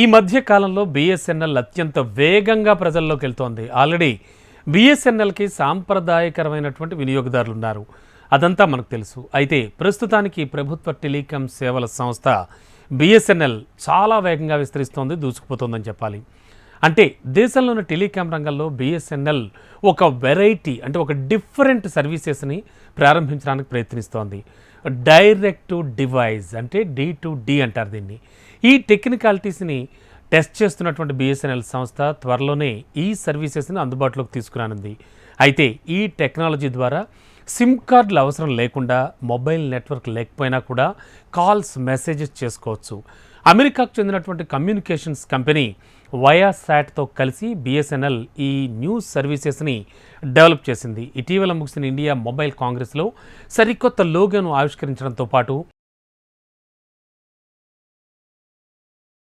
ఈ మధ్య కాలంలో బిఎస్ఎన్ఎల్ అత్యంత వేగంగా ప్రజల్లోకి వెళ్తోంది. ఆల్రెడీ బిఎస్ఎన్ఎల్కి సాంప్రదాయకరమైనటువంటి వినియోగదారులు ఉన్నారు. అదంతా మనకు తెలుసు. అయితే ప్రస్తుతానికి ప్రభుత్వ టెలికాం సేవల సంస్థ బిఎస్ఎన్ఎల్ చాలా వేగంగా విస్తరిస్తోంది, దూసుకుపోతోందని చెప్పాలి. అంటే దేశంలోని టెలికాం రంగంలో బిఎస్ఎన్ఎల్ ఒక వెరైటీ, అంటే ఒక డిఫరెంట్ సర్వీసెస్ని ప్రారంభించడానికి ప్రయత్నిస్తోంది. డైరెక్ట్ టు డివైస్, అంటే D2D అంటారు దీన్ని. ఈ టెక్నికాలిటీస్ని టెస్ట్ చేస్తున్నటువంటి బిఎస్ఎన్ఎల్ సంస్థ త్వరలోనే ఈ సర్వీసెస్ని అందుబాటులోకి తీసుకురానుంది. అయితే ఈ టెక్నాలజీ ద్వారా సిమ్ కార్డులు అవసరం లేకుండా, మొబైల్ నెట్వర్క్ లేకపోయినా కూడా కాల్స్, మెసేజెస్ చేసుకోవచ్చు. అమెరికాకు చెందినటువంటి కమ్యూనికేషన్స్ కంపెనీ వయాసాట్తో కలిసి బిఎస్ఎన్ఎల్ ఈ న్యూస్ సర్వీసెస్ని డెవలప్ చేసింది. ఇటీవల ముగిసిన ఇండియా మొబైల్ కాంగ్రెస్లో సరికొత్త లోగోను ఆవిష్కరించడంతో పాటు